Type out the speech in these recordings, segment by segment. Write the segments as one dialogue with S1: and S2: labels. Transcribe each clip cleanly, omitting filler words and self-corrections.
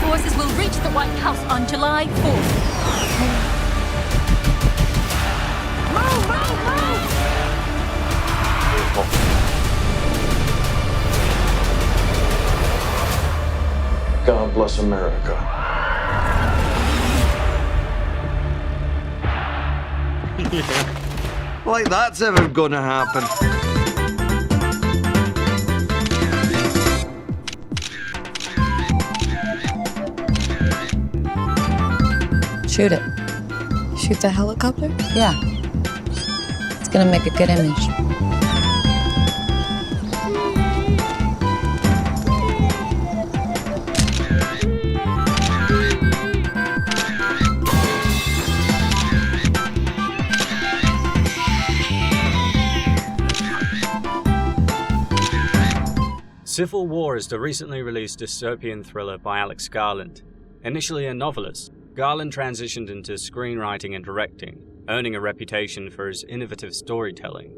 S1: forces will reach the White House on July 4th.
S2: God bless America.
S3: Like that's ever gonna happen.
S4: Shoot it.
S5: Shoot the helicopter?
S4: Yeah. It's gonna make a good image.
S6: Civil War is the recently released dystopian thriller by Garland. Initially a novelist, Garland transitioned into screenwriting and directing, earning a reputation for his innovative storytelling.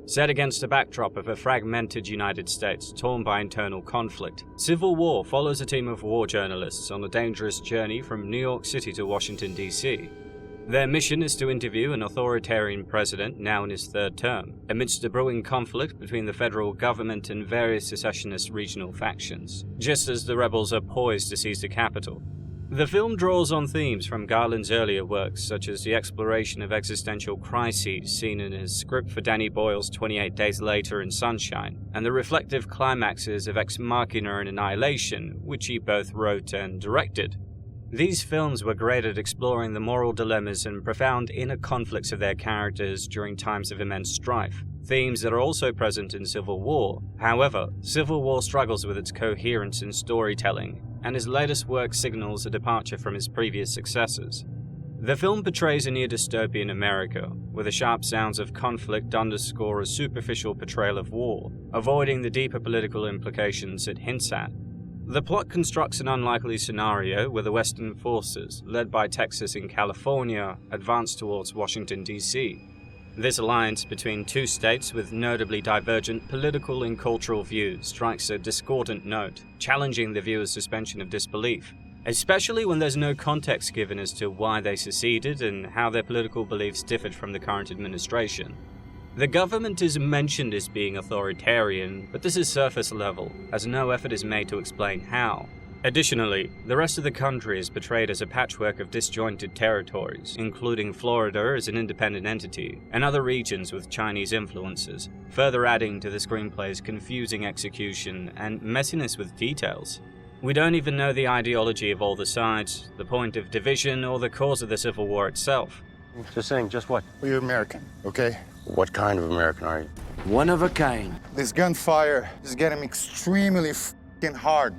S6: Set against a backdrop of a fragmented United States torn by internal conflict, Civil War follows a team of war journalists on a dangerous journey from New York City to Washington, D.C. Their mission is to interview an authoritarian president now in his third term, amidst a brewing conflict between the federal government and various secessionist regional factions, just as the rebels are poised to seize the capital. The film draws on themes from Garland's earlier works, such as the exploration of existential crises seen in his script for Danny Boyle's 28 Days Later and Sunshine, and the reflective climaxes of Ex-Machina and Annihilation, which he both wrote and directed. These films were great at exploring the moral dilemmas and profound inner conflicts of their characters during times of immense strife, themes that are also present in Civil War. However, Civil War struggles with its coherence in storytelling, and his latest work signals a departure from his previous successors. The film portrays a near-dystopian America, where the sharp sounds of conflict underscore a superficial portrayal of war, avoiding the deeper political implications it hints at. The plot constructs an unlikely scenario where the Western forces, led by Texas and California, advance towards Washington, D.C. This alliance between two states with notably divergent political and cultural views strikes a discordant note, challenging the viewer's suspension of disbelief, especially when there's no context given as to why they seceded and how their political beliefs differed from the current administration. The government is mentioned as being authoritarian, but this is surface level, as no effort is made to explain how. Additionally, the rest of the country is portrayed as a patchwork of disjointed territories, including Florida as an independent entity, and other regions with Chinese influences, further adding to the screenplay's confusing execution and messiness with details. We don't even know the ideology of all the sides, the point of division, or the cause of the Civil War itself.
S7: Just saying, just what?
S8: Well, you're American, okay?
S7: What kind of American are you?
S3: One of a kind.
S8: This gunfire is getting extremely f***ing hard.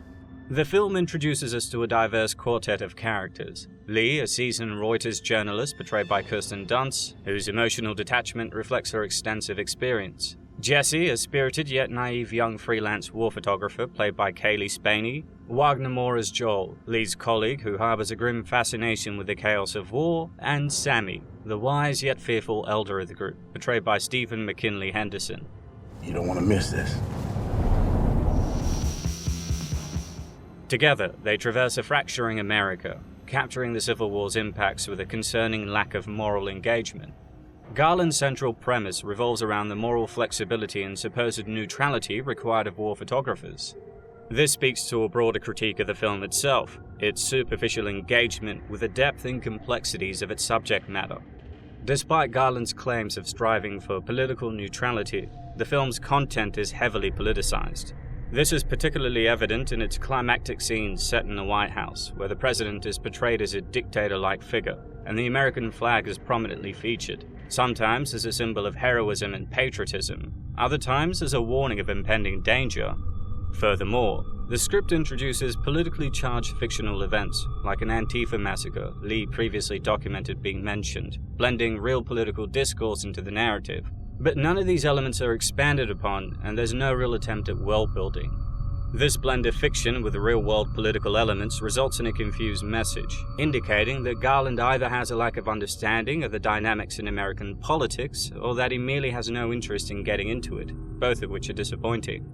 S6: The film introduces us to a diverse quartet of characters. Lee, a seasoned Reuters journalist portrayed by Kirsten Dunst, whose emotional detachment reflects her extensive experience. Jesse, a spirited yet naive young freelance war photographer played by Kaylee Spaney. Wagner Moore as Joel, Lee's colleague who harbors a grim fascination with the chaos of war. And Sammy, the wise yet fearful elder of the group, portrayed by Stephen McKinley Henderson.
S9: You don't want to miss this.
S6: Together, they traverse a fracturing America, capturing the Civil War's impacts with a concerning lack of moral engagement. Garland's central premise revolves around the moral flexibility and supposed neutrality required of war photographers. This speaks to a broader critique of the film itself, its superficial engagement with the depth and complexities of its subject matter. Despite Garland's claims of striving for political neutrality, the film's content is heavily politicized. This is particularly evident in its climactic scenes set in the White House, where the president is portrayed as a dictator-like figure, and the American flag is prominently featured, sometimes as a symbol of heroism and patriotism, other times as a warning of impending danger. Furthermore, the script introduces politically charged fictional events, like an Antifa massacre Lee previously documented being mentioned, blending real political discourse into the narrative. But none of these elements are expanded upon, and there's no real attempt at world building. This blend of fiction with real-world political elements results in a confused message, indicating that Garland either has a lack of understanding of the dynamics in American politics, or that he merely has no interest in getting into it, both of which are disappointing.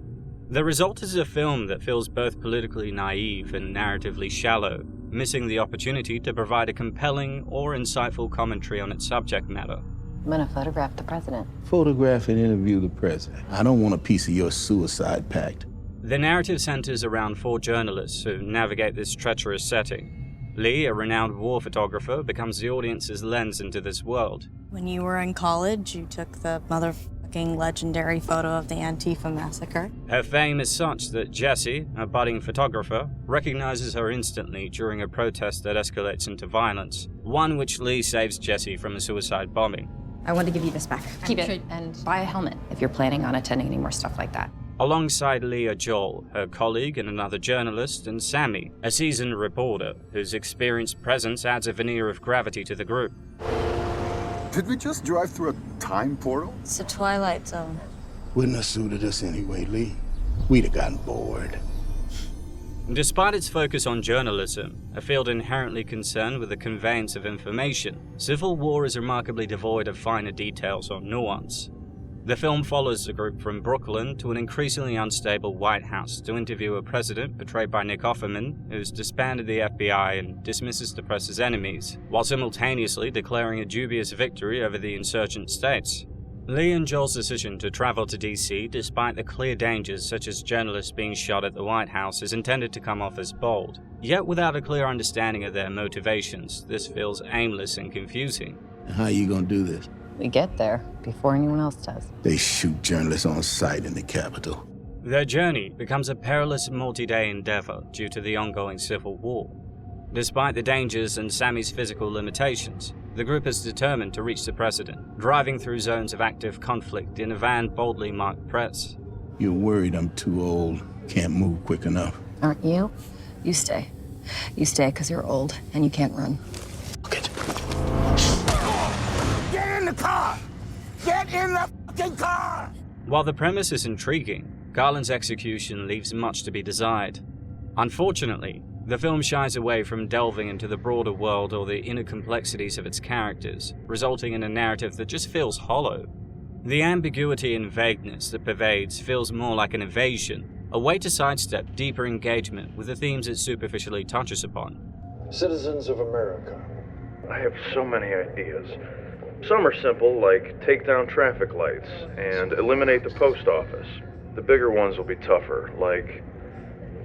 S6: The result is a film that feels both politically naive and narratively shallow, missing the opportunity to provide a compelling or insightful commentary on its subject matter.
S4: I'm gonna photograph the president.
S9: Photograph and interview the president. I don't want a piece of your suicide pact.
S6: The narrative centers around 4 journalists who navigate this treacherous setting. Lee, a renowned war photographer, becomes the audience's lens into this world.
S5: When you were in college, you took the motherfucking legendary photo of the Antifa massacre.
S6: Her fame is such that Jesse, a budding photographer, recognizes her instantly during a protest that escalates into violence, one which Lee saves Jesse from a suicide bombing.
S10: I want to give you this back.
S4: Keep it and buy a helmet if you're planning on attending any more stuff like that.
S6: Alongside Lee are Joel, her colleague and another journalist, and Sammy, a seasoned reporter whose experienced presence adds a veneer of gravity to the group.
S8: Did we just drive through a time portal?
S5: It's a Twilight Zone.
S9: Wouldn't have suited us anyway, Lee. We'd have gotten bored.
S6: Despite its focus on journalism, a field inherently concerned with the conveyance of information, Civil War is remarkably devoid of finer details or nuance. The film follows the group from Brooklyn to an increasingly unstable White House to interview a president portrayed by Nick Offerman, who's disbanded the FBI and dismisses the press's enemies, while simultaneously declaring a dubious victory over the insurgent states. Lee and Joel's decision to travel to DC despite the clear dangers such as journalists being shot at the White House is intended to come off as bold. Yet without a clear understanding of their motivations, this feels aimless and confusing.
S9: How you gonna do this?
S4: We get there before anyone else does.
S9: They shoot journalists on sight in the Capitol.
S6: Their journey becomes a perilous multi-day endeavor due to the ongoing civil war. Despite the dangers and Sammy's physical limitations, the group is determined to reach the president, driving through zones of active conflict in a van boldly marked press.
S9: You're worried I'm too old, can't move quick enough.
S4: Aren't you? You stay. You stay because you're old and you can't run.
S9: Look at
S8: Get in the car! Get in the fucking car!
S6: While the premise is intriguing, Garland's execution leaves much to be desired. Unfortunately, the film shies away from delving into the broader world or the inner complexities of its characters, resulting in a narrative that just feels hollow. The ambiguity and vagueness that pervades feels more like an evasion, a way to sidestep deeper engagement with the themes it superficially touches upon.
S2: Citizens of America.
S11: I have so many ideas. Some are simple, like take down traffic lights and eliminate the post office. The bigger ones will be tougher, like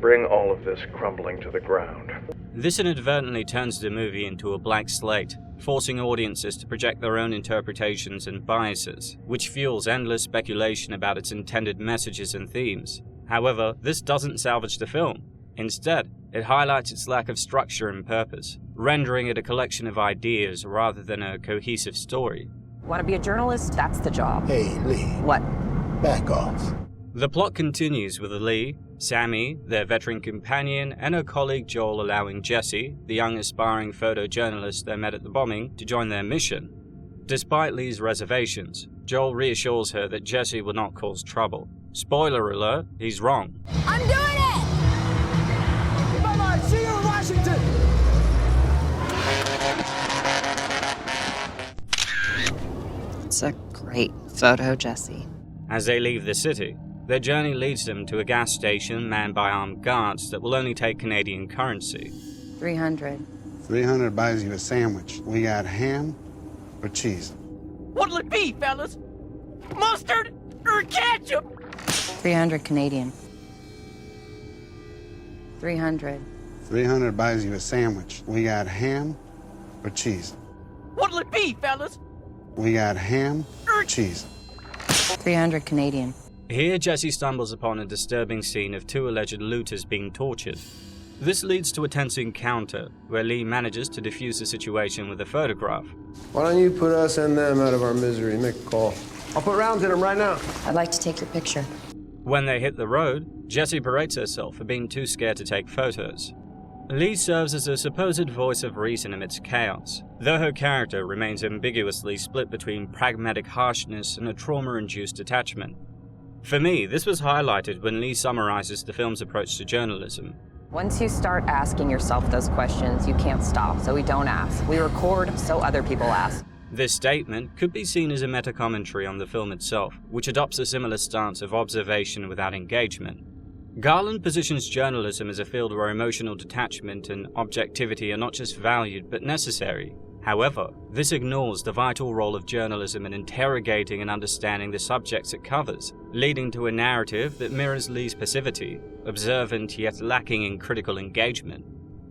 S11: bring all of this crumbling to the ground.
S6: This inadvertently turns the movie into a blank slate, forcing audiences to project their own interpretations and biases, which fuels endless speculation about its intended messages and themes. However, this doesn't salvage the film. Instead, it highlights its lack of structure and purpose, rendering it a collection of ideas rather than a cohesive story.
S10: Want to be a journalist? That's the job.
S9: Hey, Lee.
S10: What?
S9: Back off.
S6: The plot continues with Lee, Sammy, their veteran companion, and her colleague Joel allowing Jesse, the young aspiring photojournalist they met at the bombing, to join their mission. Despite Lee's reservations, Joel reassures her that Jesse will not cause trouble. Spoiler alert, he's wrong.
S1: I'm doing it!
S8: Bye-bye, see you in Washington!
S4: It's a great photo, Jesse.
S6: As they leave the city, their journey leads them to a gas station manned by armed guards that will only take Canadian currency.
S4: 300.
S12: 300 buys you a sandwich. We got ham or cheese?
S1: What'll it be, fellas? Mustard or ketchup?
S4: 300 Canadian. 300.
S12: 300 buys you a sandwich. We got ham or cheese?
S1: What'll it be, fellas?
S12: We got ham or cheese?
S4: 300 Canadian.
S6: Here, Jesse stumbles upon a disturbing scene of 2 alleged looters being tortured. This leads to a tense encounter, where Lee manages to defuse the situation with a photograph.
S3: Why don't you put us and them out of our misery? Make a call. I'll put rounds in them right now.
S4: I'd like to take your picture.
S6: When they hit the road, Jessie berates herself for being too scared to take photos. Lee serves as a supposed voice of reason amidst chaos, though her character remains ambiguously split between pragmatic harshness and a trauma-induced attachment. For me, this was highlighted when Lee summarizes the film's approach to journalism.
S10: Once you start asking yourself those questions, you can't stop, so we don't ask. We record, so other people ask.
S6: This statement could be seen as a meta-commentary on the film itself, which adopts a similar stance of observation without engagement. Garland positions journalism as a field where emotional detachment and objectivity are not just valued but necessary. However, this ignores the vital role of journalism in interrogating and understanding the subjects it covers, leading to a narrative that mirrors Lee's passivity, observant yet lacking in critical engagement.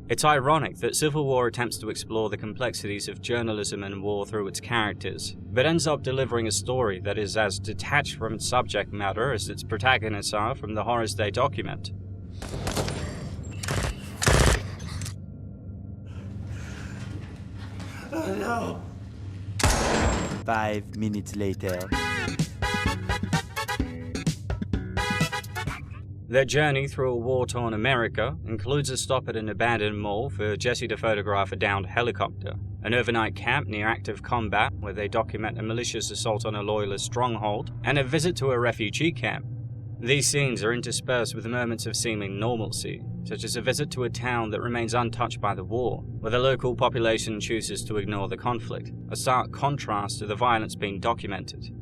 S6: It's ironic that Civil War attempts to explore the complexities of journalism and war through its characters, but ends up delivering a story that is as detached from its subject matter as its protagonists are from the horrors they document.
S13: No. 5 minutes later.
S6: Their journey through a war-torn America includes a stop at an abandoned mall for Jesse to photograph a downed helicopter, an overnight camp near active combat where they document a malicious assault on a loyalist stronghold, and a visit to a refugee camp. These scenes are interspersed with moments of seeming normalcy, such as a visit to a town that remains untouched by the war, where the local population chooses to ignore the conflict, a stark contrast to the violence being documented.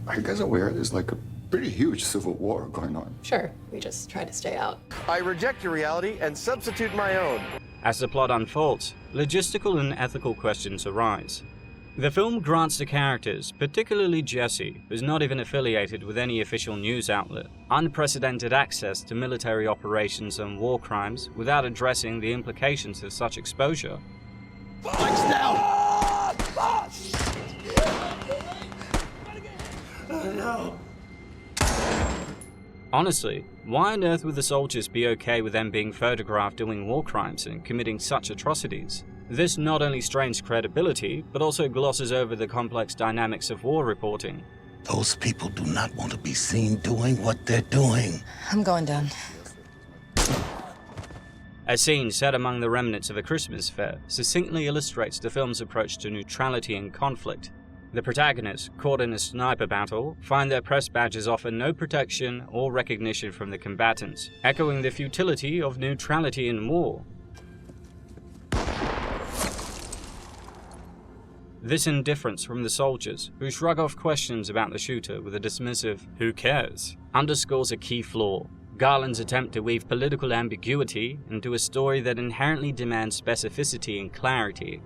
S14: Are you guys aware there's like a pretty huge civil war going on?
S15: Sure, we just try to stay out.
S16: I reject your reality and substitute my own.
S6: As the plot unfolds, logistical and ethical questions arise. The film grants the characters, particularly Jesse, who's not even affiliated with any official news outlet, unprecedented access to military operations and war crimes without addressing the implications of such exposure.
S13: No.
S6: Honestly, why on earth would the soldiers be okay with them being photographed doing war crimes and committing such atrocities? This not only strains credibility, but also glosses over the complex dynamics of war reporting.
S9: Those people do not want to be seen doing what they're doing.
S4: I'm going down.
S6: A scene set among the remnants of a Christmas fair succinctly illustrates the film's approach to neutrality and conflict. The protagonists, caught in a sniper battle, find their press badges offer no protection or recognition from the combatants, echoing the futility of neutrality in war. This indifference from the soldiers, who shrug off questions about the shooter with a dismissive "who cares?" underscores a key flaw: Garland's attempt to weave political ambiguity into a story that inherently demands specificity and clarity.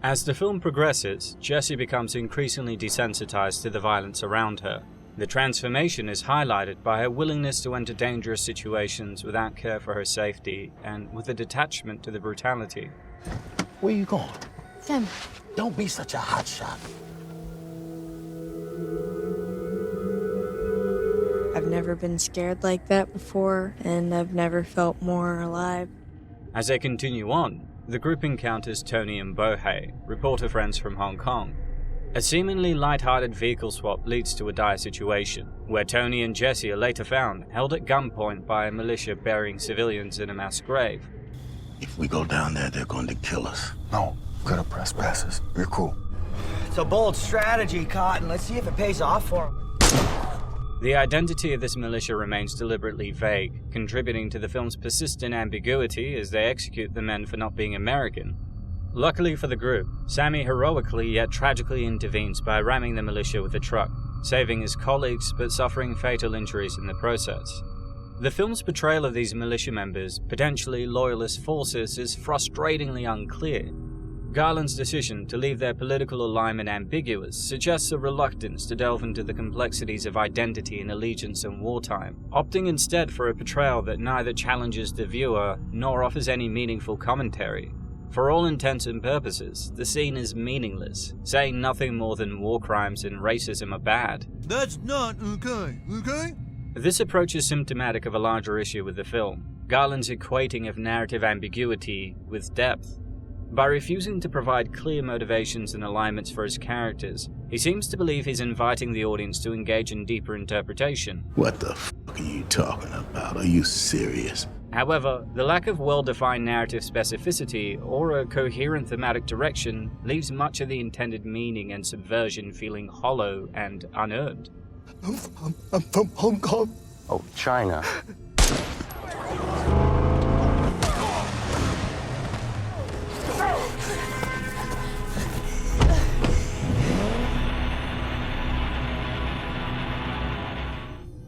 S6: As the film progresses, Jessie becomes increasingly desensitized to the violence around her. The transformation is highlighted by her willingness to enter dangerous situations without care for her safety and with a detachment to the brutality.
S9: Where you going?
S4: Tim.
S9: Don't be such a hotshot.
S5: I've never been scared like that before, and I've never felt more alive.
S6: As they continue on, the group encounters Tony and Bohei, reporter friends from Hong Kong. A seemingly light-hearted vehicle swap leads to a dire situation, where Tony and Jesse are later found, held at gunpoint by a militia burying civilians in a mass grave.
S9: If we go down there, they're going to kill us.
S14: No, we got our press passes. We're cool.
S13: It's a bold strategy, Cotton. Let's see if it pays off for him.
S6: The identity of this militia remains deliberately vague, contributing to the film's persistent ambiguity as they execute the men for not being American. Luckily for the group, Sammy heroically yet tragically intervenes by ramming the militia with a truck, saving his colleagues but suffering fatal injuries in the process. The film's portrayal of these militia members, potentially loyalist forces, is frustratingly unclear. Garland's decision to leave their political alignment ambiguous suggests a reluctance to delve into the complexities of identity and allegiance in wartime, opting instead for a portrayal that neither challenges the viewer nor offers any meaningful commentary. For all intents and purposes, the scene is meaningless, saying nothing more than war crimes and racism are bad.
S17: That's not okay, okay?
S6: This approach is symptomatic of a larger issue with the film, Garland's equating of narrative ambiguity with depth. By refusing to provide clear motivations and alignments for his characters, he seems to believe he's inviting the audience to engage in deeper interpretation.
S9: What the f*** are you talking about? Are you serious?
S6: However, the lack of well-defined narrative specificity or a coherent thematic direction leaves much of the intended meaning and subversion feeling hollow and unearned.
S14: I'm from Hong Kong.
S7: Oh, China.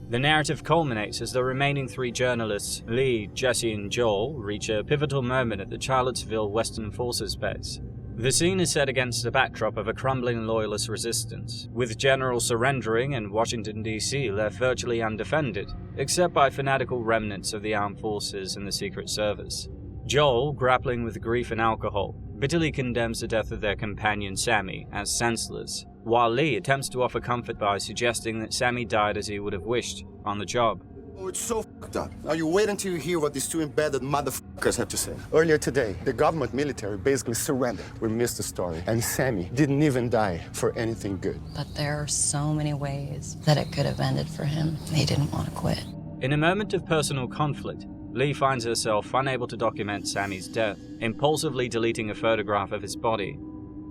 S6: The The narrative culminates as the remaining three journalists, Lee, Jesse, and Joel, reach a pivotal moment at the Charlottesville Western Forces base. The scene is set against the backdrop of a crumbling loyalist resistance, with general surrendering and Washington, D.C. left virtually undefended, except by fanatical remnants of the armed forces and the Secret Service. Joel, grappling with grief and alcohol, bitterly condemns the death of their companion Sammy as senseless, while Lee attempts to offer comfort by suggesting that Sammy died as he would have wished, on the job.
S14: Oh, it's so fucked up. Now you wait until you hear what these two embedded motherfuckers have to say. Earlier today, the government military basically surrendered. We missed the story, and Sammy didn't even die for anything good.
S4: But there are so many ways that it could have ended for him. He didn't want to quit.
S6: In a moment of personal conflict, Lee finds herself unable to document Sammy's death, impulsively deleting a photograph of his body.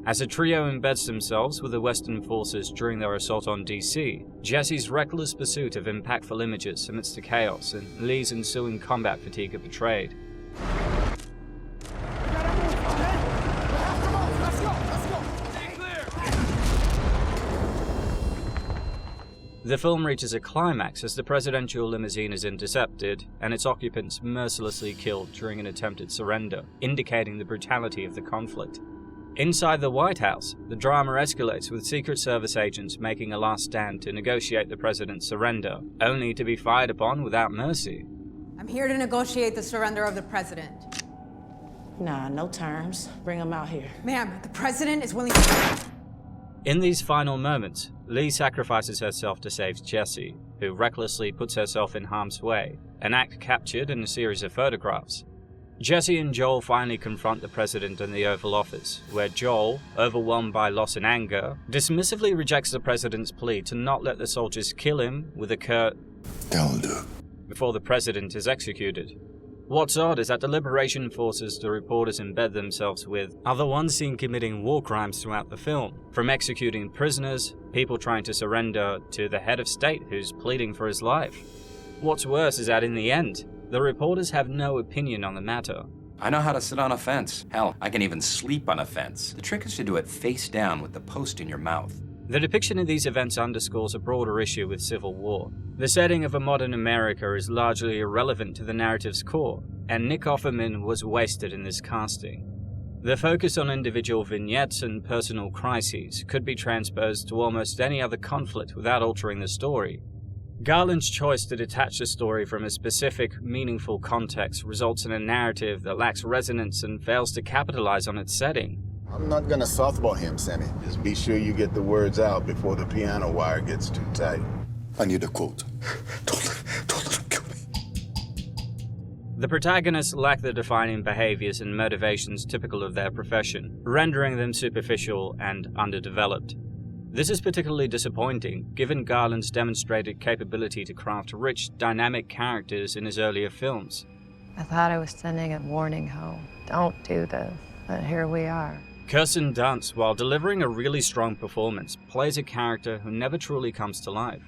S6: As the trio embeds themselves with the Western forces during their assault on DC, Jesse's reckless pursuit of impactful images amidst the chaos and Lee's ensuing combat fatigue are portrayed. The film reaches a climax as the presidential limousine is intercepted and its occupants mercilessly killed during an attempted surrender, indicating the brutality of the conflict. Inside the White House, the drama escalates with Secret Service agents making a last stand to negotiate the president's surrender, only to be fired upon without mercy.
S18: I'm here to negotiate the surrender of the president.
S19: Nah, no terms. Bring him out here.
S18: Ma'am, the president is willing to...
S6: In these final moments, Lee sacrifices herself to save Jesse, who recklessly puts herself in harm's way, an act captured in a series of photographs. Jesse and Joel finally confront the president in the Oval Office, where Joel, overwhelmed by loss and anger, dismissively rejects the president's plea to not let the soldiers kill him with a curt
S14: "They'll do"
S6: before the president is executed. What's odd is that the liberation forces the reporters embed themselves with are the ones seen committing war crimes throughout the film, from executing prisoners, people trying to surrender, to the head of state who's pleading for his life. What's worse is that in the end, the reporters have no opinion on the matter.
S20: I know how to sit on a fence. Hell, I can even sleep on a fence. The trick is to do it face down with the post in your mouth.
S6: The depiction of these events underscores a broader issue with civil war. The setting of a modern America is largely irrelevant to the narrative's core, and Nick Offerman was wasted in this casting. The focus on individual vignettes and personal crises could be transposed to almost any other conflict without altering the story. Garland's choice to detach the story from a specific, meaningful context results in a narrative that lacks resonance and fails to capitalize on its setting.
S14: I'm not gonna softball him, Sammy.
S9: Just be sure you get the words out before the piano wire gets too tight.
S14: I need a quote. Don't let him kill me.
S6: The protagonists lack the defining behaviors and motivations typical of their profession, rendering them superficial and underdeveloped. This is particularly disappointing, given Garland's demonstrated capability to craft rich, dynamic characters in his earlier films.
S21: I thought I was sending a warning home. Don't do this, but here we are.
S6: Kirsten Dunst, while delivering a really strong performance, plays a character who never truly comes to life.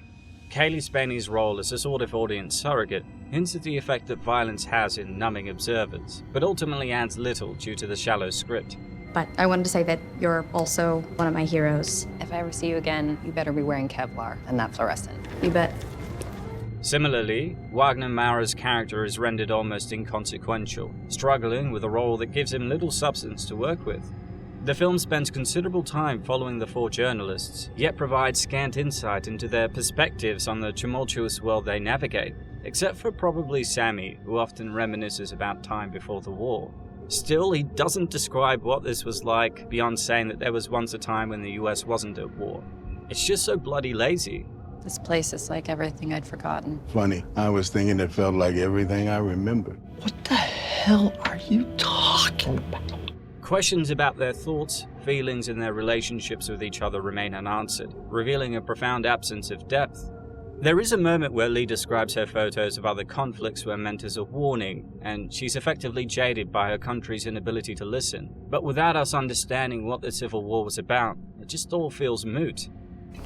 S6: Kaylee Spaney's role as a sort of audience surrogate hints at the effect that violence has in numbing observers, but ultimately adds little due to the shallow script.
S22: But I wanted to say that you're also one of my heroes.
S10: If I ever see you again, you better be wearing Kevlar and not fluorescent.
S22: You bet.
S6: Similarly, Wagner Maurer's character is rendered almost inconsequential, struggling with a role that gives him little substance to work with. The film spends considerable time following the four journalists, yet provides scant insight into their perspectives on the tumultuous world they navigate, except for probably Sammy, who often reminisces about time before the war. Still, he doesn't describe what this was like beyond saying that there was once a time when the US wasn't at war. It's just so bloody lazy.
S4: This place is like everything I'd forgotten.
S9: Funny, I was thinking it felt like everything I remembered.
S23: What the hell are you talking about?
S6: Questions about their thoughts, feelings, and their relationships with each other remain unanswered, revealing a profound absence of depth. There is a moment where Lee describes her photos of other conflicts were meant as a warning, and she's effectively jaded by her country's inability to listen. But without us understanding what the Civil War was about, it just all feels moot.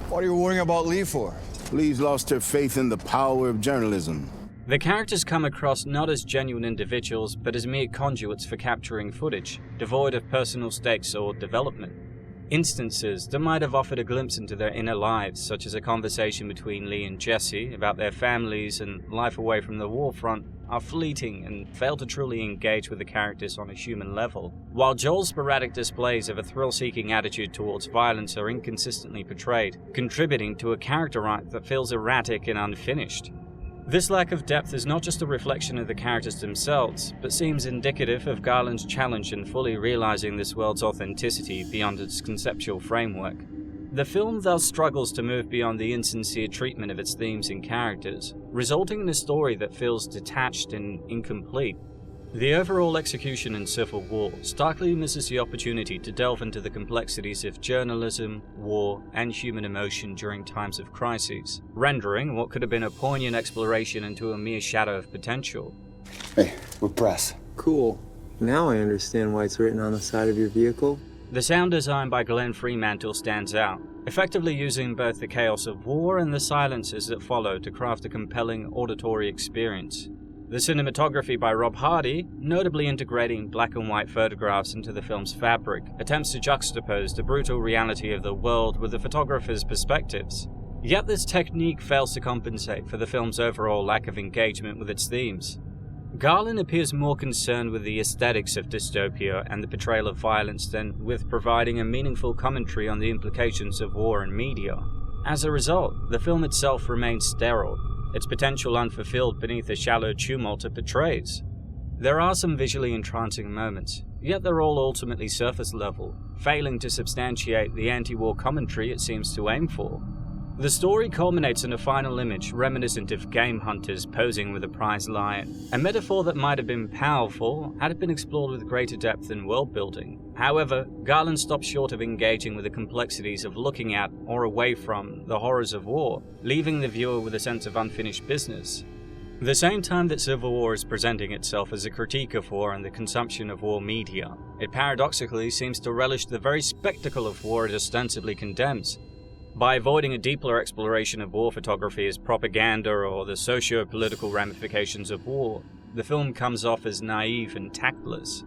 S12: What are you worrying about Lee for?
S9: Lee's lost her faith in the power of journalism.
S6: The characters come across not as genuine individuals, but as mere conduits for capturing footage, devoid of personal stakes or development. Instances that might have offered a glimpse into their inner lives, such as a conversation between Lee and Jesse about their families and life away from the war front, are fleeting and fail to truly engage with the characters on a human level, while Joel's sporadic displays of a thrill-seeking attitude towards violence are inconsistently portrayed, contributing to a character arc that feels erratic and unfinished. This lack of depth is not just a reflection of the characters themselves, but seems indicative of Garland's challenge in fully realizing this world's authenticity beyond its conceptual framework. The film thus struggles to move beyond the insincere treatment of its themes and characters, resulting in a story that feels detached and incomplete. The overall execution in Civil War starkly misses the opportunity to delve into the complexities of journalism, war, and human emotion during times of crises, rendering what could have been a poignant exploration into a mere shadow of potential.
S14: Hey, we're press.
S2: Cool. Now I understand why it's written on the side of your vehicle.
S6: The sound design by Glenn Fremantle stands out, effectively using both the chaos of war and the silences that follow to craft a compelling auditory experience. The cinematography by Rob Hardy, notably integrating black and white photographs into the film's fabric, attempts to juxtapose the brutal reality of the world with the photographer's perspectives. Yet this technique fails to compensate for the film's overall lack of engagement with its themes. Garland appears more concerned with the aesthetics of dystopia and the portrayal of violence than with providing a meaningful commentary on the implications of war and media. As a result, the film itself remains sterile, its potential unfulfilled beneath the shallow tumult it portrays. There are some visually entrancing moments, yet they're all ultimately surface level, failing to substantiate the anti-war commentary it seems to aim for. The story culminates in a final image reminiscent of game hunters posing with a prized lion, a metaphor that might have been powerful had it been explored with greater depth and world building. However, Garland stops short of engaging with the complexities of looking at or away from the horrors of war, leaving the viewer with a sense of unfinished business. At the same time that Civil War is presenting itself as a critique of war and the consumption of war media, it paradoxically seems to relish the very spectacle of war it ostensibly condemns. By avoiding a deeper exploration of war photography as propaganda or the socio-political ramifications of war, the film comes off as naive and tactless.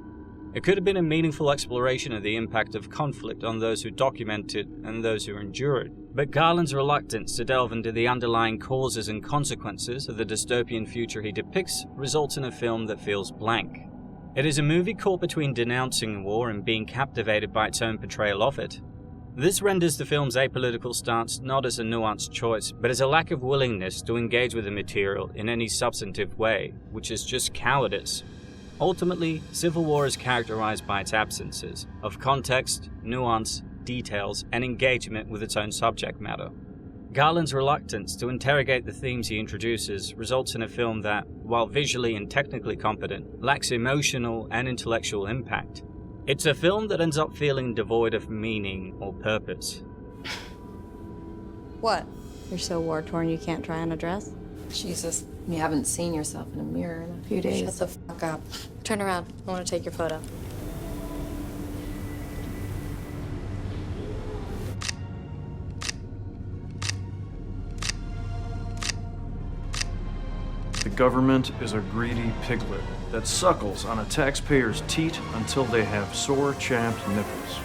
S6: It could have been a meaningful exploration of the impact of conflict on those who document it and those who endure it, but Garland's reluctance to delve into the underlying causes and consequences of the dystopian future he depicts results in a film that feels blank. It is a movie caught between denouncing war and being captivated by its own portrayal of it. This renders the film's apolitical stance not as a nuanced choice, but as a lack of willingness to engage with the material in any substantive way, which is just cowardice. Ultimately, Civil War is characterized by its absences of context, nuance, details, and engagement with its own subject matter. Garland's reluctance to interrogate the themes he introduces results in a film that, while visually and technically competent, lacks emotional and intellectual impact. It's a film that ends up feeling devoid of meaning or purpose.
S5: What? You're so war-torn you can't try on a dress?
S21: Jesus, you haven't seen yourself in a mirror in a few days.
S5: Shut the fuck up. Turn around. I want to take your photo.
S8: The government is a greedy piglet that suckles on a taxpayer's teat until they have sore, chapped nipples.